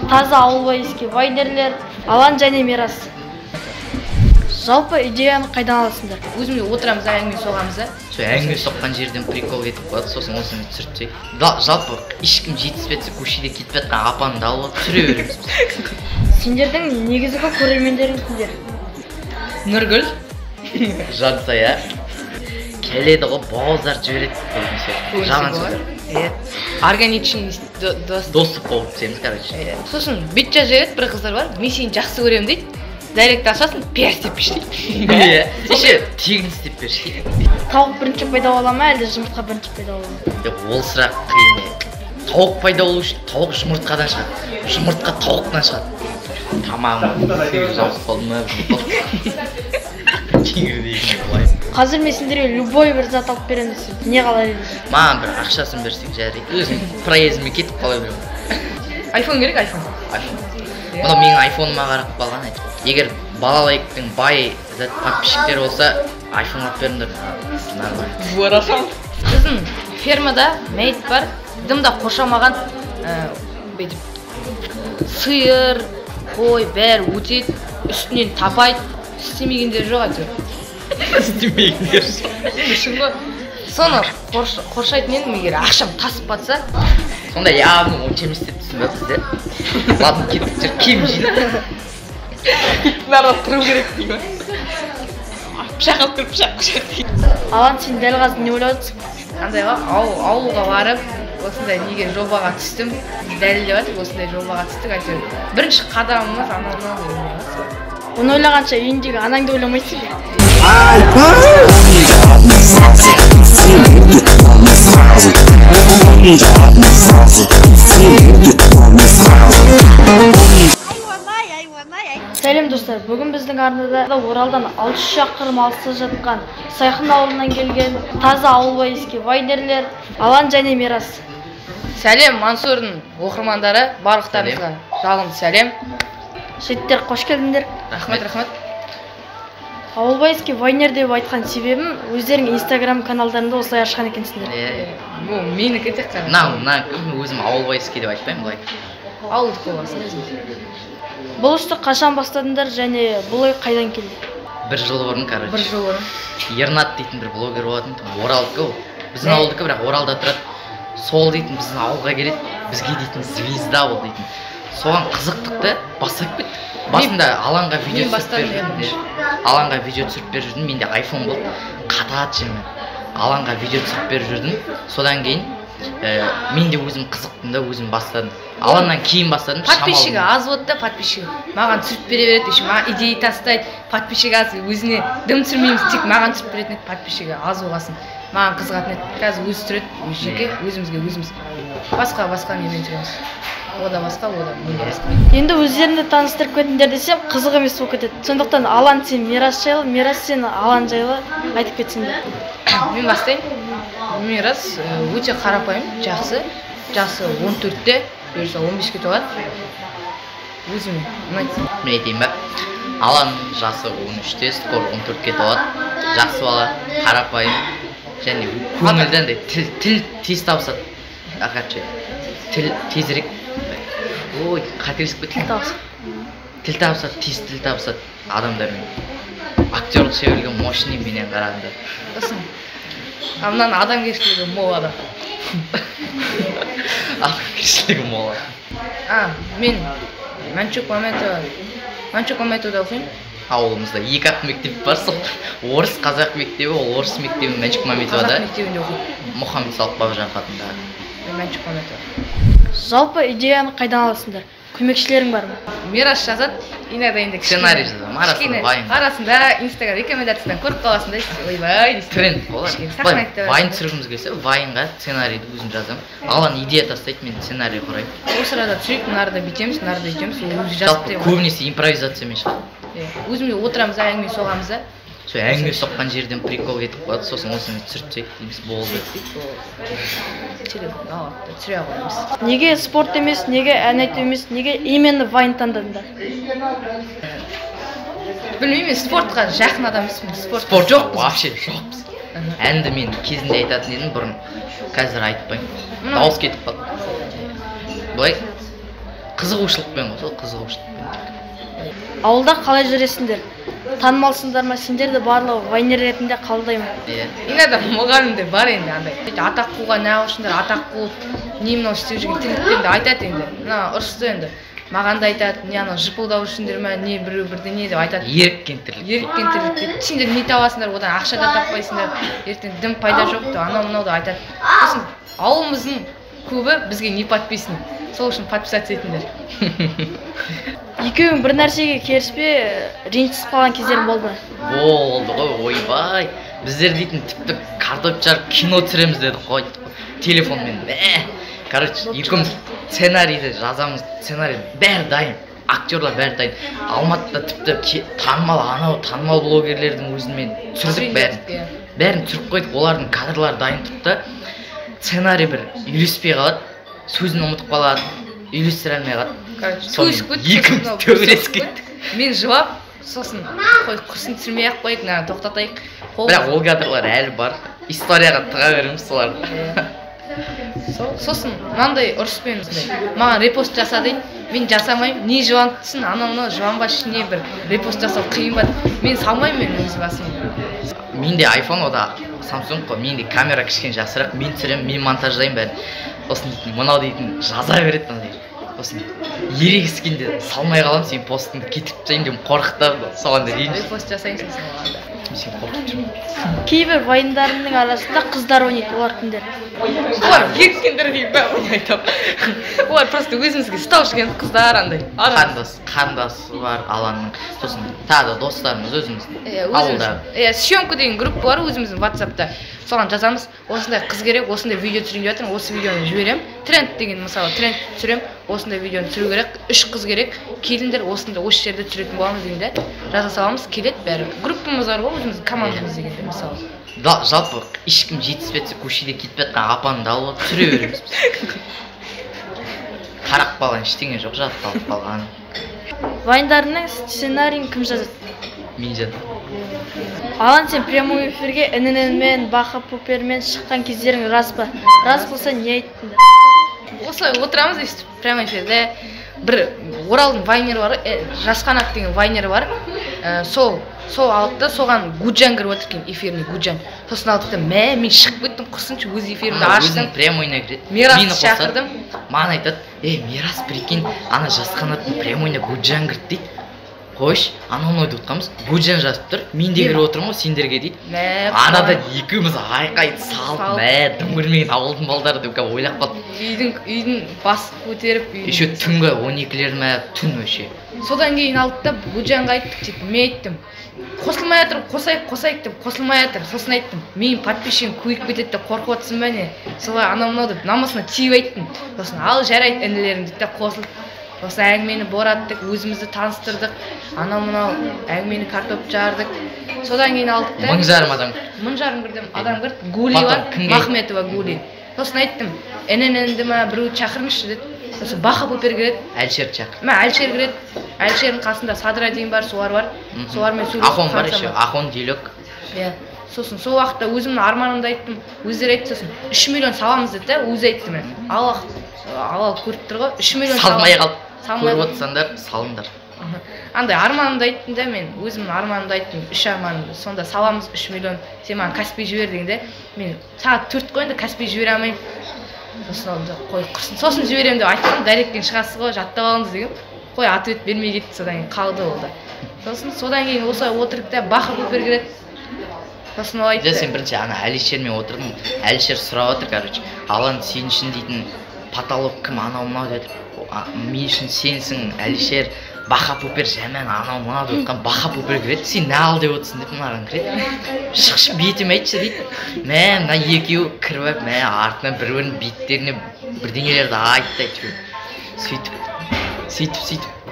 таза ауылбайский вайнерлер Алан және Мирас. Жалпы идеяны қайдан аласыңдар? Өзімде отырамыз, әңгіме соғамыз да. Сол әңгіме соққан жерден прикол кетіп қалады, сосын осыны түсіртсек. Жалпы ешкім жетіспетсе көшеде кетіп жатқан апанды алып түсіре береміз. Сендердің негізгі көрермендерің кімдер? Нұргүл, Жансая келеді ғой, бауыздар жібереді көбінесе. Жаман сөздер. органичный Доступ болып түсеміз, короче. Сосын бет жазып жібереді, бір қыздар бар, мен сені жақсы көремін дейді. Директ ашасың, пиар істеп берші дейді. Еще тегін істеп берші дейді. Тауық бірінші пайда бола ма, әлде жұмыртқа бірінші пайда бола ма? Ол сұрақ қиын. Тауық пайда болу үшін тауық жұмыртқадан шығады. Жұмыртқа тауықтан шығады. Тамағым жауыз қалды ма? Қазір мен сендерге любой бір зат алып беремін десем, не қалай едіңіз? Маған бір ақшасын берсек жарайды. Өзім проездіме кетіп қала беремін. Айфон керек, айфон. Мұны менің айфоныма қарап қалған айтып. Егер балалайктың бай подписчиктері болса, айфон алып беріңдер. Нормально. Буарасан. Біздің фермада мәйіт бар, дымда қоршамаған сиыр, қой, бәрі өтеді, үстінен тапайды, істемегендер жоқ әйтеуір. Істемегендер жоқ. Соны қоршайтын едім, егер ақшам тасып батса. Сонда явно онша емес деп түсініп отырсыздар. Ладно, кеттік жүр, кем жейді. Народ қыру керек дейді. Пышақ алып кіріп пышақ қышақ дейді. Алан, сен дәл қазір не ойлап отырсың? Андайға ауылға барып, осындай неге жобаға түстім. Дәлелдеп жатыр, осындай жобаға түстік әйтеуір. Бірінші қадамымыз анау. Оны ойлағанша үйіндегі анаңды ойламайсың ба? Сәлем достар, бүгін біздің арнада Оралдан 600 шақырым алыста жатқан Сайқын ауылынан келген таза ауылбайский вайнерлер Алан және Мирас. Сәлем Мансұрдың оқырмандары, барлықтарыңызға жалынды сәлем. Жеттер, қош келдіңдер. Рахмет, рахмет. Ауылбайский вайнер деп айтқан себебім, өздерің Instagram каналдарында осылай ашқан екенсіңдер. Бұл менікі тек қана. На, өзім ауылбайский деп айтпаймын бұлай. Ауылдық болғасын өзім. Бұл істі қашан бастадыңдар және бұл ой қайдан келді? Бір жыл бұрын, короче. Бір жыл бұрын. Ернат дейтін бір блогер болатын, Оралдікі ол. Біздің ауылдікі, бірақ Оралда тұрады. Сол дейтін біздің ауылға келеді, бізге дейтін звезда ол дейтін. Соған қызықтықты бастап кеттік. Басында Аланға видео түсіріп беріп жүрдім. Менде айфон болды. Қатат жемен. Аланға видео түсіріп беріп жүрдім. Содан кейін мен де өзім қызықтым да, өзім бастадым. Аланнан кейін бастадым. Подписчигі аз болды да, подписчигі. Маған түсіріп бере береді, еще маған идея тастайды. Подписчигі аз, өзіне дым түсірмейміз, тек маған түсіріп беретін еді, подписчигі аз болғасын. Маған қызығатын еді. Қазір өзі түсіреді, жеке өзімізге өзіміз. Басқа немен түсіреміз. Ода басқа, ода мүлде басқа. Енді өздеріңді таныстырып кетіңдер десем, қызық емес болып кетеді. Сондықтан Алан сен Мирас жайлы, Мирас сен Алан жайлы айтып кетсіңдер. Мен бастайын. Мирас өте қарапайым, жақсы. Жасы 14-те, бұйырса 15-ке толады. Өзім ұнайды. Мен айтайын ба? Алан жасы 13-те, скоро 14-ке толады. Жақсы бала, қарапайым. Және көңілден де тіл тез табысады. Ақырчы, тіл тезірек. Ой, қателесіп кеткен. Тіл табысады, тез тіл табысады адамдармен. Актерлық шеберлігі мощный менен қарағанда. Сосын, мынаның адамгершілігі мол адам. Адамгершілігі мол адам. Мен Манчук Маметовда оқимын. Ауылымызда 2-ақ мектеп бар, сол орыс қазақ мектебі, ол орыс мектебі Манчук Маметовда. Қазақ мектебінде оқимын. Мұхаммед Салық Бабажан атындағы. Манчук Маметов. Жалпы идеяны қайдан аласыңдар? Көмекшілерің бар ма? Мирас жазады, иногда енді сценарий жазамын, арасында вайн. Арасында Instagram рекомендациядан көріп қаласың да, ойбай дейсің. Тренд болады. Вайн түсіргіміз келсе, вайнға сценарийді өзім жазамын. Алан идея тастайды, мен сценарий құраймын. Осы арада түсірейік, нарда бүйтеміз, өзі жазып жалпы көбінесе импровизациямен шығады. Өзімде отырамыз, әңгіме соғамыз да. Сол әңгіме соққан жерден прикол кетіп қалады, сосын осыны түсіртсек дейміз, болды. Түсіре қоямыз. Неге спорт емес, неге ән айту емес, неге именно вайн таңдадыңдар? Білмеймін, спортқа жақын адам емеспін. Спорт жоқ, вообще жоқпыз. Әнді мен кезінде айтатын едім, бұрын қазір айтпаймын. Дауыс кетіп қалды. Былай қызығушылықпен ғой, сол қызығушылықпен. Ауылда қалай жүресіңдер? Танымалсыңдар ма? Сендерді барлығы вайнер ретінде қабылдаймын. Иногда мұғалімдер бар енді андай. Атақ қууға не ағылшындар атақ қуып, не мынау істеп жүрген тірліктерді айтады енді. Мына ұрысты енді. Маған да айтады, не анау жыпылдау үшіндер ме, не біреу бірдеңе деп айтады. Еріккен тірлік. Еріккен тірлік дейді. Сендер не табасыңдар, одан ақша да таппайсыңдар. Ертең дым пайда жоқ деп анау мынау да айтады. Сосын ауылымыздың көбі бізге не подписан. Сол үшін подписаться етіңдер. Екеуің бір нәрсеге келіспе, ренжісіп қалған кездерің болды ма? Болды ғой, ойбай. Біздер дейтін тіпті картоп жарып кино түсіреміз деді қой. Телефонмен. Короче, екеуміз сценарийді жазамыз, сценарий бәрі дайын. Актерлар бәрі дайын. Алматыда тіпті танымал блогерлердің өзімен түсірдік бәрін. Бәрін түсіріп қойдық, олардың кадрлары дайын тұрды. Сценарий бір үйлеспей қалады, сөзін ұмытып қалады, үйлестіре алмай қалады. Екеуміз төбелесіп кеттік. Мен жылап, сосын қой құрсын түсірмей-ақ қойып, тоқтатайық. Бірақ ол кадрлар әлі бар. Историяға тыға береміз соларды. Сосын мынандай ұрыспен маған репост жаса дейді. Мен жасамаймын, не жуантысын, анау жуанба ішіне бір репост жасау қиын ба. Мен салмаймын мен өз басым. Менде iPhone, ода Samsung қой. Менде камера кішкене жасырақ, мен түсіремін, мен монтаждаймын бәрін. Осын дейтін, мынау дейтін жаза береді мынандай. Осын ерегіскенде салмай қалам, сен постыңды кетіп тастайын деп қорқытып, соған да ренжіп. Репост жасайынсың сен оғанда. Сен қорқып жүрмін. Кейбір вайндарымның арасында қыздар ойнайды, олар кімдер? Олар еркіндер дейді бә ойнайды. Олар просто өзімізге ұстап жүрген қыздар андай. Қандасы бар Аланның. Сосын тағы да достарымыз өзіміздің ауылда. Съемка деген группа бар өзіміздің WhatsApp'та. Соған жазамыз, осындай қыз керек, осындай видео түсірейін деп жатырмын, осы видеоны жіберем. Тренд деген мысалы тренд түсірем, осындай видеоны түсіру керек, 3 қыз керек, келіңдер осындай осы жерде түсіретін боламыз дегенде жаза саламыз, келеді бәрі. Группамыз бар ғой, өзіміздің командамыз дегенде мысалы. Жалпы ешкім жетіспетсе көшеде кетіп жатқан апанды алып түсіре береміз. Қарап қалған ештеңе жоқ, жатталып қалған. Вайндарының сценарийін кім жазады? Мен жаздым. Алан, сен прямой эфирге інінмен, бақа пупермен шыққан кездерің рас па? Рас болса не айттыңдар? Осылай отырамыз естіп, прямой эфирде бір Оралдың вайнері бар, Жасқанат деген вайнері бар. Сол алыпты, соған Гуджан кіріп отыркен, эфиріне Гуджан. Сосын алыпты, мен шығып кеттім, құрсыншы өз эфирімді аштым. Өзің прямойына кіреді. Мирасты шақырдым. Маған айтады, Мирас, прикинь, ана Жасқанаттың прямойына Гуджан кірді дейді. Қойш, анау ойды ұтқамыз, Гуджан жазып тұр, мен де кіріп отырмын ғой, сендерге дейді. Анада екеуміз айқайды салып, дым көрмеген ауылдың балдары деп ойлап қалды. Үйдің бас көтеріп, еще түнгі 12-лер ме, түн өше. Содан кейін алды да Гуджанға айттық деп, мен айттым. Қосылмай жатыр, қосайық деп, қосылмай жатыр. Сосын айттым, мен подписчигім көйіп кетеді деп қорқып отырсың ба не? Солай анау деп намысына тиіп айттым. Сосын ал жарайды інілерің дейді де қосылып. Осы әңгімені бораттық, өзімізді таныстырдық, анау-мынау әңгімені картоп жардық. Содан кейін алдық та. 1000 адам. 1000 адам кірді. Гули бар, Махметова Гули. Сосын айттым, інінді ма біреу шақырыңызшы деді. Сосын Бақа Пупер кіреді. Әлшер шақыр. Әлшер кіреді. Әлшердің қасында Садыра дейін бар, солар бар. Солармен сөйлесіп. Ахон бар еще, Ахон Делек. Сосын сол уақытта өзімнің арманымды айттым. Өздері айтты, сосын 3 миллион саламыз деді да, өзі айтты мен. Алла көріп тұр ғой, 3 миллион салмай қалды. Көріп отырсаңдар, салыңдар. Андай арманымды айттым да мен, өзімнің арманымды айттым, 3 арманымды. Сонда саламыз 3 миллион, сен маған Каспий жібер дегенде, мен сағат 4 қойында Каспий жібере алмаймын. Сосын алды, қой құрсын, сосын жіберем деп айттым, дәректен шығасыз ғой, жаттап алыңыз деген. Қой ответ бермей кетті, содан кейін қалды ол да. Содан кейін осылай отырып та Бақа Пупер кіреді. Сосын ол айтты. Сен бірінші ана Әлишермен отырдым, Әлишер сұрап отыр, короче, Алан сен үшін дейтін потолок кім, анау-мынау деді. Мен үшін сенсің, Әлишер, Бақа Пупер жаман, анау-мынау деп отқан Бақа Пупер кіреді, сен не ал деп отырсың деп мынаған кіреді. Шықшы бетім айтшы дейді. Мына екеуі кіріп, артынан бір-бірінің беттеріне бірдеңелерді айтты. Сөйтіп.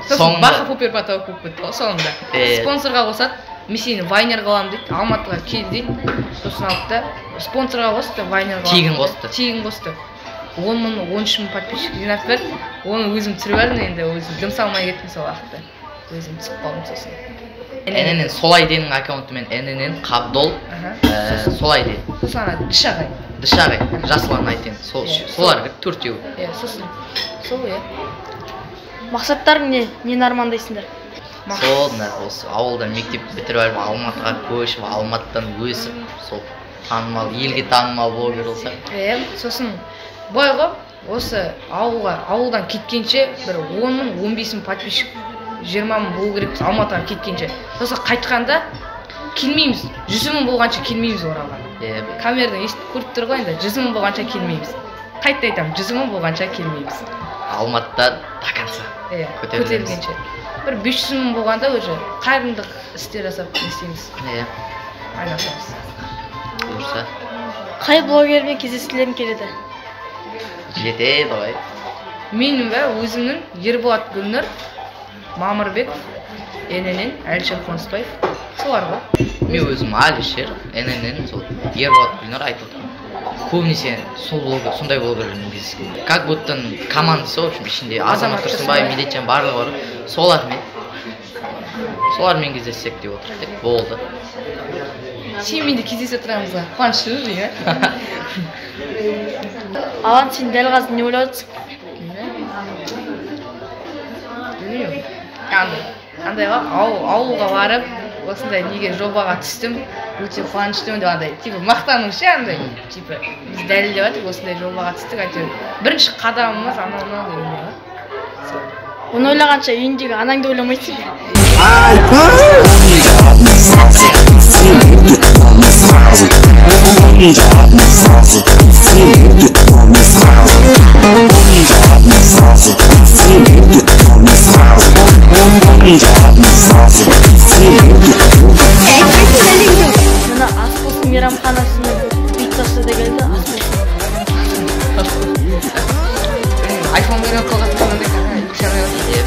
Сосын Бақа Пупер потолок болып кетті, соңында. Спонсорға қосады, мен сені вайнер қыламын дейді, Алматыға кел дейді. Сосын алды да, спонсорға қосты, вайнер қыламын. Тегін қосты. 10 мың, 13 мың подписчик жинап берді. Оны өзім түсіріп алдым енді, өзім дым салмай кеттім сол уақытта. Өзім түсіп қалдым сосын. ННН Солайденің аккаунтымен ННН Қабдол Солайден. Сосын ана Дышағай. Жасылан айтен. Солар төртеу. Сосын. Сол Мақсаттарың не? Нені армандайсыңдар? Сол осы ауылдан мектеп бітіріп алып Алматыға көшіп, Алматыдан өсіп, сол танымал, елге танымал блогер болсақ. Сосын былай ғой, осы ауылдан кеткенше бір 10 мың, 15 мың подписчик, 20 мың болу керекпіз Алматыға кеткенше. Сосын қайтқанда келмейміз, 100 мың болғанша келмейміз Оралға. Камерадан естіп көріп тұр ғой енді, 100 мың болғанша келмейміз. Қайтты айтамын, 100 мың болғанша келмейміз. Алматыда до конца көтерілгенше. Бір 500 мың болғанда уже қайырымдылық істер жасап істейміз. Айналысамыз. Бұйырса. Қай блогермен кездескілерің келеді? Жетеді ғой. Менің өзімнің Ерболат Гүлнұр, Мамырбек, ННН, Әлішер Қонысбаев. Солар ғой. Мен өзім Әлішер, ННН, сол Ерболат Гүлнұр айтып отырмын. Көбінесе сол блогер, сондай блогерлермен кездескім. Как будто командасы, в общем, ішінде Азамат Тұрсынбаев, Медетжан барлығы бар. Солармен кездессек деп отырдық, болды. Сенімен де кездесе тұрамыз ба? Қуаныштымыз дейін, Алан, сен дәл қазір не ойлап отырсың? Білмеймін. Андайға ауылға барып, осындай неге жобаға түстім, өте қуаныштымын деп андай, типа мақтану ше андай, типа біз дәлелдеп жатырмық, осындай жобаға түстік, әйтеуір бірінші қадамымыз анау дегендей. Оны ойлағанша үйіндегі анаңды ойламайсың ба? Мына Аспостың мейрамханасының пиццасы да келді, Айфон беріп қалғатқанында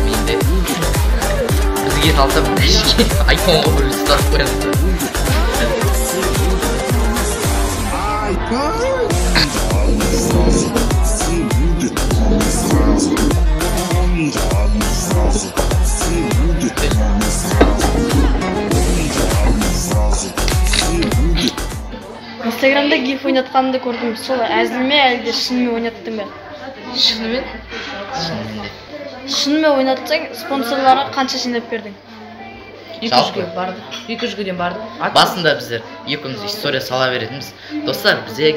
менде бізге қалса біріншіге айфонға бір ұстап қоямыз. Инстаграмда гиф ойнатқанымды көрдім. Сол әзіл ме, әлде шынымен ойнаттың ба? Шынымен? Шынымен ойнатсаң, спонсорларға қанша жинап бердің? 200-ден барды. Басында біздер екеуміз история сала беретінбіз. Достар, бізе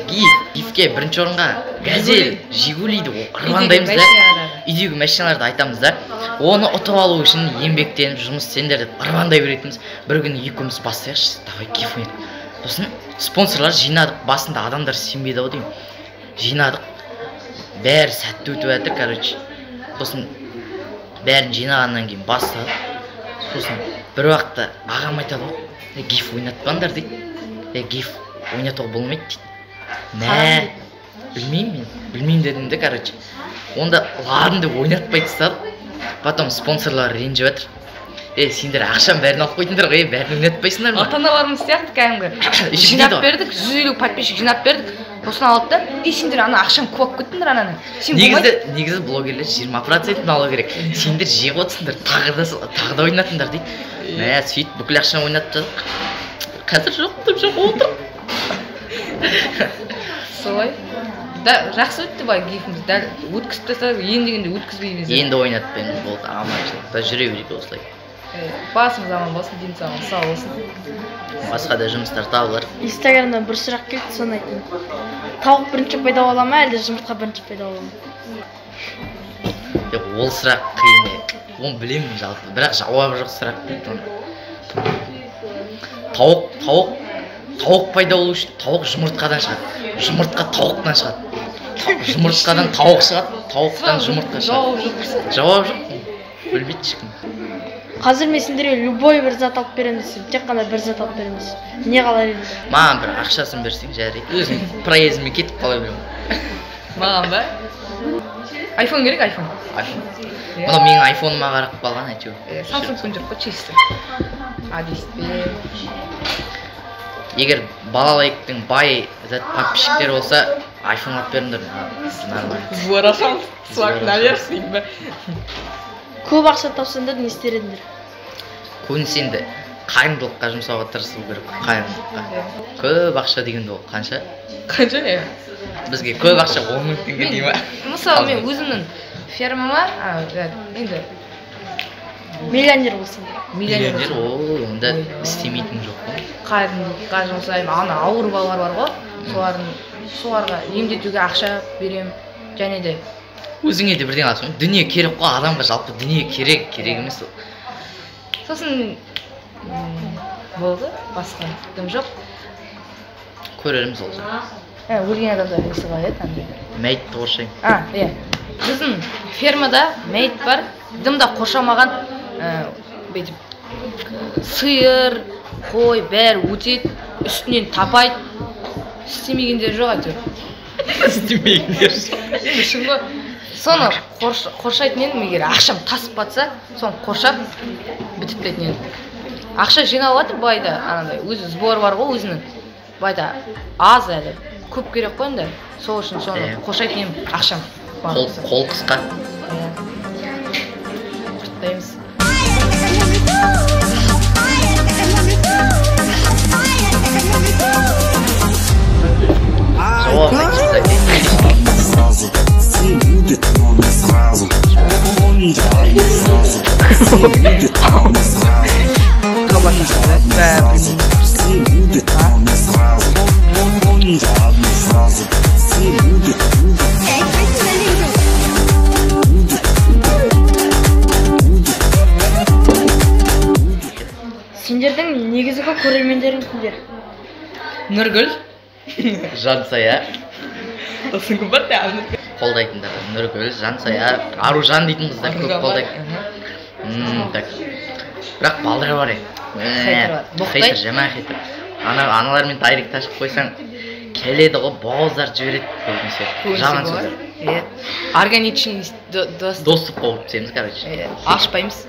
гифке бірінші орынға газель, жигулиді ұрғандаймыз да, үйдегі машиналарды айтамыз да, оны ұтып алу үшін еңбектеніп жұмыс істеңдер деп ұрғандай беретінбіз. Бір күні екеуміз бастайықшы, давай гиф ойнайық. Сосын спонсорлар жинадық, басында адамдар сенбеді ау деймін. Жинадық, бәрі сәтті өтіп жатыр, короче. Сосын бәрін жинағаннан кейін бастадық. Сосын бір уақытта ағам айтады ғой, гиф ойнатпаңдар дейді. Гиф ойнатуға болмайды дейді. Білмеймін дедім де, короче. Онда ладын деп ойнатпай тастадық. Потом спонсорлар ренжіп жатыр. Сендер ақшам бәрін алып қойдыңдар ғой, бәрін ойнатпайсыңдар ма? Ата-аналарымыз сияқты кәдімгі жинап бердік, 150 подписчик жинап бердік. Сосын алды да, сендер ана ақшам көп күттіңдер ананы. Негізі блогерлер 20% алу керек. Сендер жеп отырсыңдар, тағы да ойнатыңдар дейді. Сөйтіп бүкіл ақшам ойнатып жатық. Қазір жоқ отыр. Солай. Жақсы өтті бай гифіміз, дәл өткізіп тастадық, ендігінде өткізбейміз. Енді ойнатпаймыз болды, аманшылықта жүре берейік осылай. Басымыз аман болсын, денсаулығымыз сау болсын. Басқа да жұмыстар табылар. Инстаграмдан бір сұрақ келді, соны айтайын. Тауық бірінші пайда бола ма, әлде жұмыртқа бірінші пайда бола ма? Ол сұрақ қиын, оны білемін жалпы, бірақ жауабы жоқ сұрақ дейді. Тауық пайда болу үшін тауық жұмыртқадан шығады, жұмыртқа тауықтан шығады, жұмыртқадан тауық шығады, тауықтан жұмыртқа шығады. Жауап жоқ, білмейді ешкім. Қазір мен сендерге любой бір зат алып беремін десем, тек қана бір зат алып беремін десем, не қалар едіңдер? Маған бір ақшасын берсең жарайды, өзім проездіме кетіп қала беремін. Маған ба? Айфон керек, айфон. Мұны менің айфоныма қарап қалған әйтеуір. Samsung жоқ қой, чисті. Егер балалайықтың бай подписчиктері болса, айфон алып беріңдер. Нормально. Зворашам, слаг наверсің бе? Көп ақша тапсаңдар не істер едіңдер? Көбінесе енді қайырымдылыққа жұмсауға тырысу керек. Қайырымдылыққа. Көп ақша дегенде ол қанша? Қанша не? Бізге көп ақша 10 мың теңге дей ма? Мысалы мен өзімнің фермама, енді Миллионер болсын. Миллионер ол онда істемейтін жоқ қой. Қайырымдылыққа жұмсаймын. Ана ауыр балалар бар ғой, соларға емдетуге ақша берем. Және де Өзіңе де бірден аласың. Дүние керек қой, адамға жалпы дүние керек емес ол. сосын болды, басқа дым жоқ. Көреріміз ол жақ. Өлген адамдар несі қалай еді андай? Мәйітті қоршаймын. Иә. Біздің фермада мәйіт бар, дымда қоршамаған бүйтіп сиыр, қой бәрі өтеді, үстінен тапайды. Істемегендер жоқ әйтеуір. Істемегендер жоқ. Енді шын ғой. Соны қоршайтын едім, егер ақшам тасып батса, соны қоршап бітітпейтін едім. Ақша жинап жатыр байда, анандай өзі сбор бар ғой өзінің. Байда аз әлі, көп керек қой енді. Сол үшін соны қоршайтын едім ақшам. Қол қысқа. Құттықтаймыз. Сендердің негізгі көрермендерің кімдер? Нұргүл. Жансая. Сосын кім бар да? Қолдайтындар. Нұргүл, Жансая, Аружан дейтін қыздар көп қолдайды. Так. Бірақ балдар бар Боқтай? Жаман хейтер. Аналармен дайрект ашып қойсаң, келеді ғой, бауыздар жібереді көбінесе. Жаман сөздер. Органичный доступ қойып түсеміз, короче. Ашпаймыз.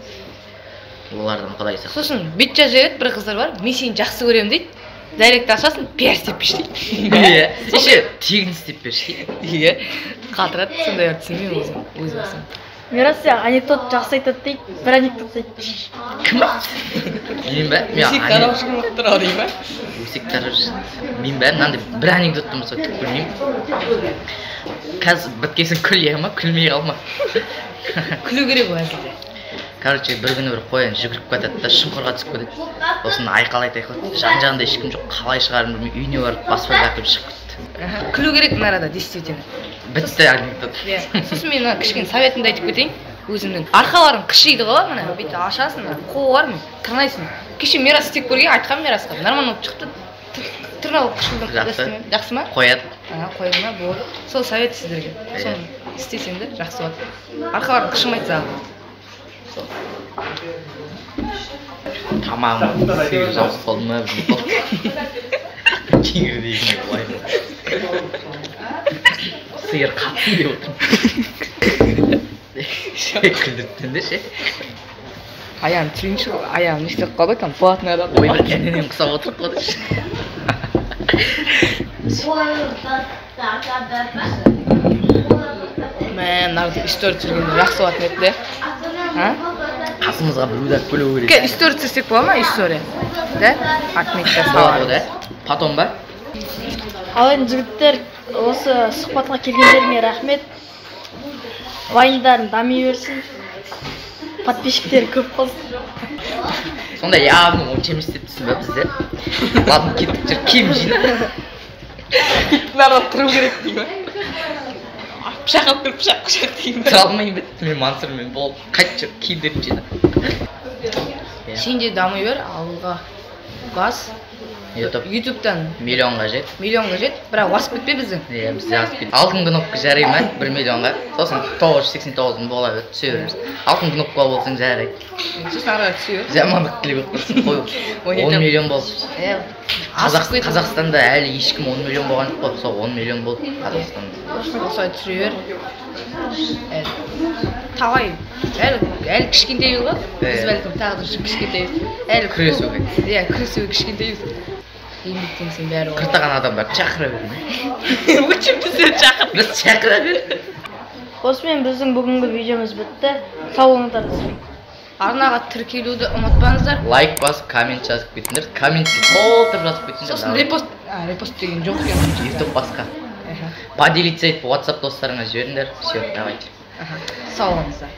Олардан құдай сақ. Сосын бет жазып жібереді, бір қыздар бар, мен сені жақсы көремін дейді. Дайрект ашасың, пиар істеп берші дейді. Еще тегін істеп берші дейді. Қатырады, сондай бар түсінбеймін өз басым. Мирас анекдот жақсы айтады дейді, бір анекдот айтты. Кім? Мен бә? Өсек тараушы кім ұқтыр ау дейм ба? Өсек тараушы. Мен бә? Мынандай бір анекдоттың болса түк білмеймін. Қазір біткесін күле ма, күлмей қалма. Күлу керек ол әзілде. Короче, бір күні бір қоян жүгіріп кетеді да шұңқырға түсіп кетеді. Сосын айқалайды. Жан-жағында ешкім жоқ, қалай шығарын білмей, үйіне барып баспаға әкеліп шығып кетті. Күлу керек мына арада, действительно. Бітті анекдот. Сосын мен кішкене советімді айтып кетейін. Өзімнің арқаларың қышиды ғой, мына бүйтіп ашасың, қолы бар ма? Тырнайсың. Кеше Мирас істеп көрген, айтқам Мирасқа. Нормально болып шықты. Тырнау қышылдың. Жақсы ма? Қояды. Қойды ма? Болды. Сол совет сіздерге. Соны істесеңдер жақсы болады. Арқаларың қышымайды заңы. Тамам сиыр жабысып қалды ма кеңірдегіне былай сиыр қатсын деп отырмын күлдірттенде ше аяғын түсірейінші ғой аяғын не істеп қалды там болатын адам ой бір кәненен құсап отырып қалды ше мынау история түсіргенде жақсы болатын еді де қасымызға біреуді алып келу керек история түсірсек бола ма история да отметка болады да потом ба Ал енді жігіттер осы сұхбатқа келгендеріңе рахмет. Вайндарың дами берсін. Подписчиктер көп болсын. Сонда явно онша емес деп түсін ба бізде? Ладно, кеттік жүр, киім жинап. Народ тұру керек дей ма? Пышақ алып кіріп пышақ деймін. Тұра алмайын бет, мен Мансұрмен болып қайт жүр, киімдерін жинап. Сен де дамай бер, ауылға бас. Ютубтан миллионға жет. Бірақ асып кетпе біздің. Иә, бізде асып кетпе. Алтын кнопка жарай ма 1 миллионға. Сосын 989 бола бер, түсе береміз. Алтын кнопка болсаң жарайды. Сосын ары түсе бер. Жамандық тілеп отырсың қой. 10 миллион болды. Қазақстанда әлі ешкім 10 миллион болған жоқ қой. Сол 10 миллион болды Қазақстанда. Осылай түсіре бер. Талай. Әлі кішкентейбіз ғой. Біз бәлкім тағдыр үшін кішкентейбіз. Әлі күресуге. Иә, күресуге кішкентейбіз. Еңбектенсең бәрі болады. Қыртаған адамдар шақыра бер. Өтшім біздер шақыр. Біз шақыра бер. Осымен біздің бүгінгі видеомыз бітті. Сау болыңыздар. арнаға тіркелуді ұмытпаңыздар. Лайк басып, коммент жазып кетіңдер. Комментті толтырып жазып кетіңдер. Сосын репост деген жоқ екен. YouTube басқа. Поделиться етіп, WhatsApp достарыңа жіберіңдер. Все, давайте. Сау болыңыздар.